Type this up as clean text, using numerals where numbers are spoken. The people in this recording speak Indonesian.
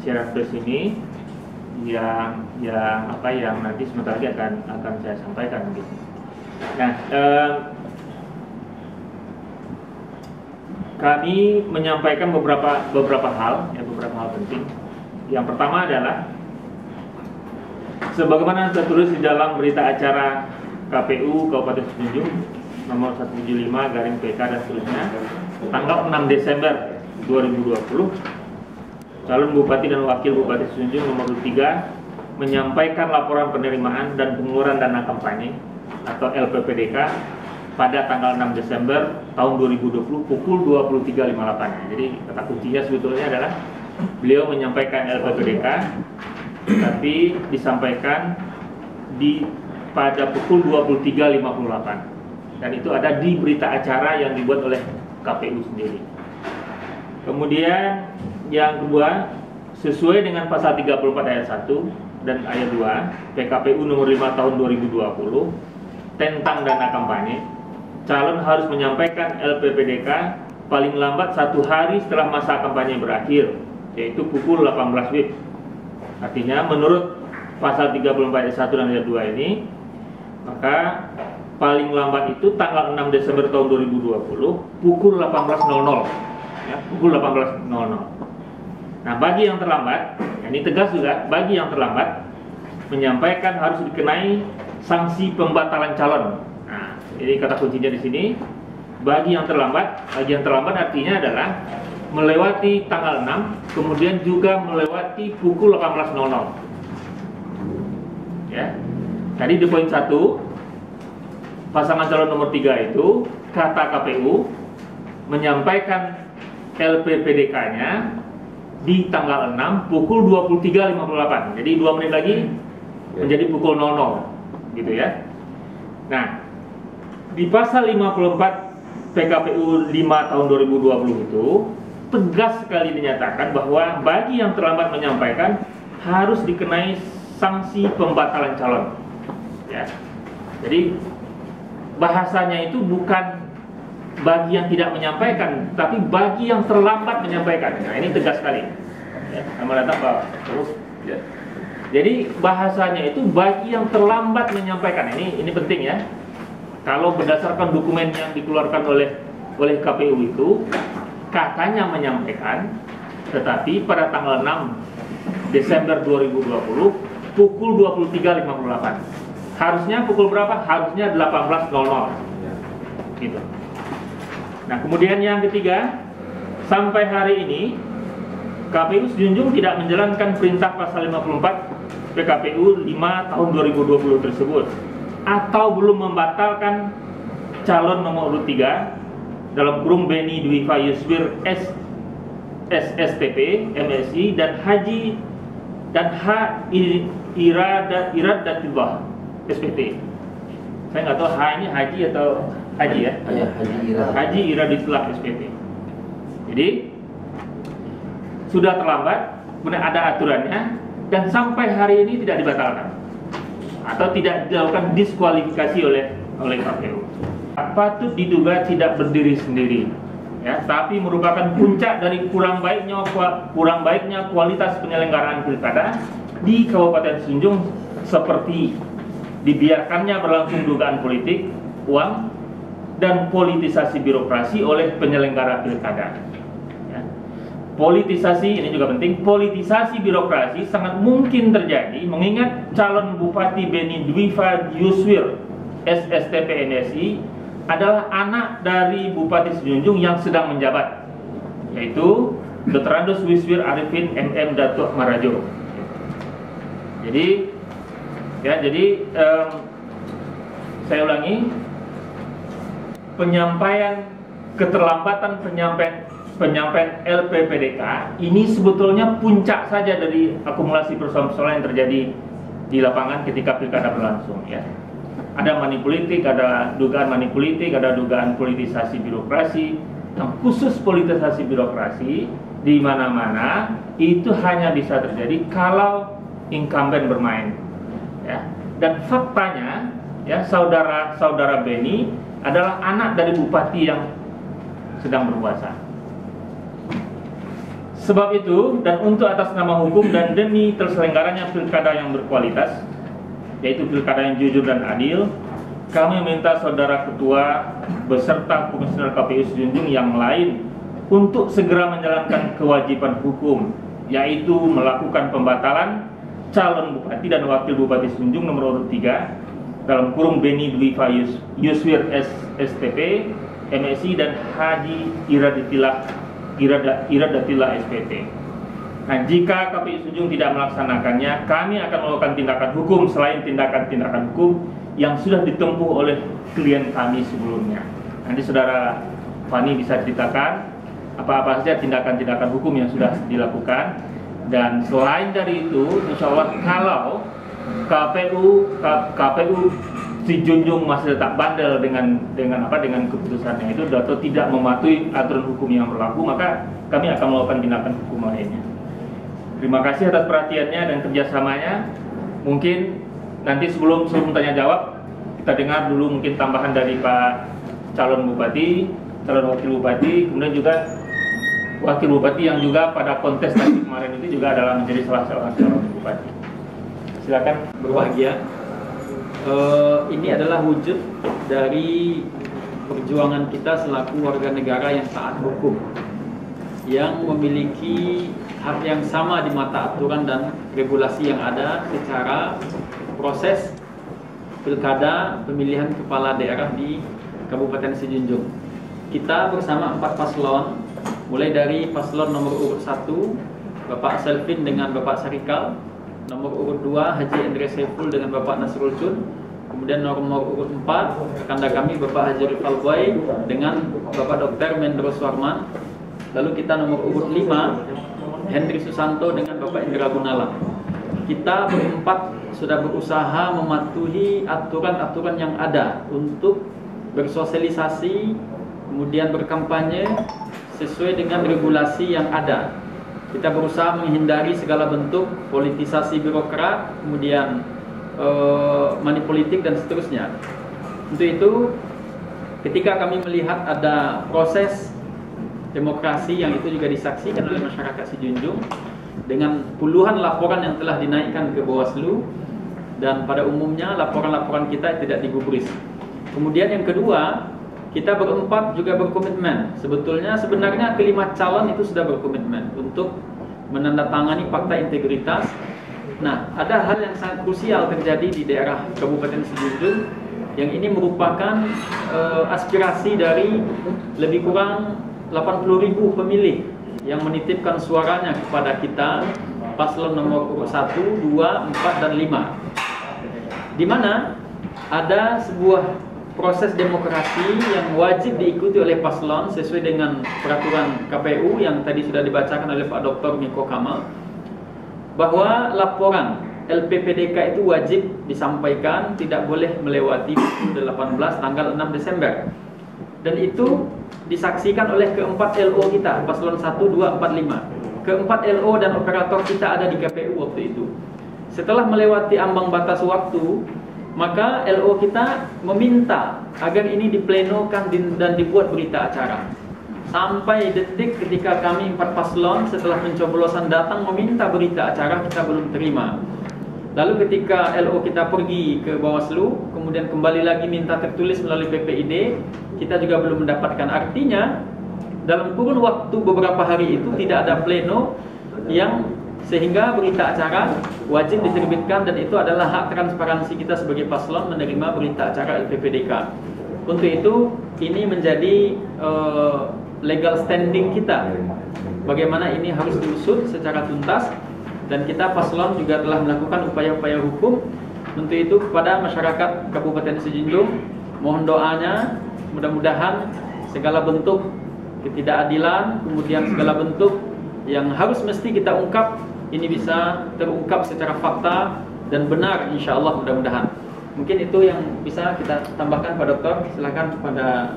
siaran pers ini yang nanti sebentar lagi akan saya sampaikan gitu. Nah, kami menyampaikan beberapa hal penting. Yang pertama adalah sebagaimana tertulis di dalam berita acara KPU Kabupaten Semenanjung nomor 175/PK dan seterusnya, tanggal 6 Desember 2020, calon Bupati dan Wakil Bupati Semenanjung nomor 3 menyampaikan laporan penerimaan dan pengeluaran dana kampanye atau LPPDK pada tanggal 6 Desember tahun 2020 pukul 23.58. Jadi kata kuncinya sebetulnya adalah beliau menyampaikan LPPDK, tapi disampaikan pada pukul 23.58, dan itu ada di berita acara yang dibuat oleh KPU sendiri. Kemudian yang kedua, sesuai dengan pasal 34 ayat 1 dan ayat 2 PKPU nomor 5 tahun 2020 tentang dana kampanye, calon harus menyampaikan LPPDK paling lambat 1 hari setelah masa kampanye berakhir, yaitu pukul 18 WIB. Artinya menurut pasal 34 ayat 1 dan ayat 2 ini, maka paling lambat itu tanggal 6 Desember tahun 2020 pukul 18.00 ya, pukul 18.00. Nah, bagi yang terlambat, ini tegas juga, bagi yang terlambat menyampaikan harus dikenai sanksi pembatalan calon. Nah, ini kata kuncinya di sini. Bagi yang terlambat artinya adalah melewati tanggal 6, kemudian juga melewati pukul 18.00. Ya. Tadi di poin 1, pasangan calon nomor 3 itu kata KPU menyampaikan LPPDK-nya di tanggal 6 pukul 23.58. Jadi 2 menit lagi menjadi pukul 00 gitu ya. Nah, di pasal 54 PKPU 5 tahun 2020 itu tegas sekali dinyatakan bahwa bagi yang terlambat menyampaikan harus dikenai sanksi pembatalan calon. Ya. Jadi bahasanya itu bukan bagi yang tidak menyampaikan, tapi bagi yang terlambat menyampaikan. Nah, ini tegas sekali. Ya, sama datang Pak. Terus. Ya. Jadi bahasanya itu bagi yang terlambat menyampaikan. Ini penting ya. Kalau berdasarkan dokumen yang dikeluarkan oleh KPU itu katanya menyampaikan, tetapi pada tanggal 6 Desember 2020 pukul 23.58. Harusnya pukul berapa? Harusnya 18.00. Gitu. Nah, kemudian yang ketiga, sampai hari ini KPU Semenanjung tidak menjalankan perintah pasal 54 PKPU 5 tahun 2020 tersebut, atau belum membatalkan calon nomor urut 3 dalam kurung Beni Dwifa Yuswir SSTP MSI dan Haji dan H Iradatullah SPT. Saya nggak tahu H ini Haji atau Haji ya? Haji Iradatullah SPT. Jadi sudah terlambat, kemudian ada aturannya, dan sampai hari ini tidak dibatalkan atau tidak dilakukan diskualifikasi oleh KPU. Patut diduga tidak berdiri sendiri, ya, tapi merupakan puncak dari kurang baiknya kualitas penyelenggaraan pilkada di Kabupaten Semenanjung, seperti dibiarkannya berlangsung dugaan politik, uang, dan politisasi birokrasi oleh penyelenggara pilkada. Ya. Politisasi, ini juga penting, politisasi birokrasi sangat mungkin terjadi mengingat calon Bupati Beni Dwifa Yuswir SSTP NSI adalah anak dari Bupati Semenanjung yang sedang menjabat, yaitu Dr. Andus Wiswir Arifin MM Datuk Marajo. Jadi saya ulangi, keterlambatan penyampaian LPPDK ini sebetulnya puncak saja dari akumulasi persoalan yang terjadi di lapangan ketika pilkada berlangsung, ya. Ada manipolitik, ada dugaan manipolitik, ada dugaan politisasi birokrasi. Yang khusus politisasi birokrasi di mana-mana itu hanya bisa terjadi kalau incumbent bermain, ya. Dan faktanya, ya, saudara Beni adalah anak dari bupati yang sedang berkuasa. Sebab itu, dan untuk atas nama hukum dan demi terselenggaranya pilkada yang berkualitas, yaitu pilkada yang jujur dan adil, kami meminta Saudara Ketua beserta Komisioner KPU Sejunjung yang lain untuk segera menjalankan kewajiban hukum, yaitu melakukan pembatalan calon bupati dan wakil bupati Sejunjung nomor urut 3 dalam kurung Beni Dwifa Yuswir STP, MSI dan Haji Iradatillah SPT. Nah, jika KPU Sejunjung tidak melaksanakannya, kami akan melakukan tindakan hukum selain tindakan-tindakan hukum yang sudah ditempuh oleh klien kami sebelumnya. Nanti Saudara Fani bisa ceritakan apa-apa saja tindakan-tindakan hukum yang sudah dilakukan. Dan selain dari itu, insya Allah kalau KPU Sejunjung masih tetap bandel dengan keputusannya itu atau tidak mematuhi aturan hukum yang berlaku, maka kami akan melakukan tindakan hukum lainnya. Terima kasih atas perhatiannya dan kerjasamanya. Mungkin nanti sebelum tanya jawab, kita dengar dulu mungkin tambahan dari Pak calon bupati, calon wakil bupati, kemudian juga wakil bupati yang juga pada kontestasi kemarin itu juga adalah menjadi salah seorang calon bupati. Silakan. Berbahagia. Ini adalah wujud dari perjuangan kita selaku warga negara yang taat hukum, yang memiliki hak yang sama di mata aturan dan regulasi yang ada secara proses pilkada pemilihan kepala daerah di Kabupaten Sejunjung. Kita bersama 4 paslon, mulai dari paslon nomor urut 1 Bapak Selvin dengan Bapak Sarikal, nomor urut 2 Haji Andre Saiful dengan Bapak Nasrul Chun, kemudian nomor urut 4 kanda kami Bapak Haji Rifal Boy dengan Bapak Dr. Mendro Swarman. Lalu kita nomor urut 5 Hendri Susanto dengan Bapak Indra Gunawan. Kita berempat sudah berusaha mematuhi aturan-aturan yang ada untuk bersosialisasi, kemudian berkampanye sesuai dengan regulasi yang ada. Kita berusaha menghindari segala bentuk politisasi birokrat, kemudian money politik dan seterusnya. Untuk itu, ketika kami melihat ada proses demokrasi yang itu juga disaksikan oleh masyarakat Sejunjung dengan puluhan laporan yang telah dinaikkan ke Bawaslu, dan pada umumnya laporan-laporan kita tidak digubris. Kemudian yang kedua, kita berempat juga berkomitmen. Sebenarnya kelima calon itu sudah berkomitmen untuk menandatangani fakta integritas. Nah, ada hal yang sangat krusial terjadi di daerah Kabupaten Sejunjung yang ini merupakan aspirasi dari lebih kurang 80.000 pemilih yang menitipkan suaranya kepada kita, paslon nomor urut 1, 2, 4, dan 5, di mana ada sebuah proses demokrasi yang wajib diikuti oleh paslon sesuai dengan peraturan KPU yang tadi sudah dibacakan oleh Pak Dr. Miko Kamal, bahwa laporan LPPDK itu wajib disampaikan, tidak boleh melewati 18 tanggal 6 Desember. Dan itu disaksikan oleh keempat LO kita, paslon 1, 2, 4, 5. Keempat LO dan operator kita ada di KPU waktu itu. Setelah melewati ambang batas waktu, maka LO kita meminta agar ini diplenokan dan dibuat berita acara. Sampai detik ketika kami 4 paslon setelah pencoblosan datang meminta berita acara, kita belum terima. Lalu ketika LO kita pergi ke Bawaslu, kemudian kembali lagi minta tertulis melalui PPID, kita juga belum mendapatkan. Artinya dalam kurun waktu beberapa hari itu tidak ada pleno yang sehingga berita acara wajib diterbitkan, dan itu adalah hak transparansi kita sebagai paslon menerima berita acara LPPDK. Untuk itu ini menjadi legal standing kita, bagaimana ini harus diusut secara tuntas, dan kita paslon juga telah melakukan upaya-upaya hukum. Untuk itu kepada masyarakat Kabupaten Sejunjung, mohon doanya, mudah-mudahan segala bentuk ketidakadilan, kemudian segala bentuk yang harus mesti kita ungkap, ini bisa terungkap secara fakta dan benar, insya Allah, mudah-mudahan. Mungkin itu yang bisa kita tambahkan Pak Dokter. Silakan kepada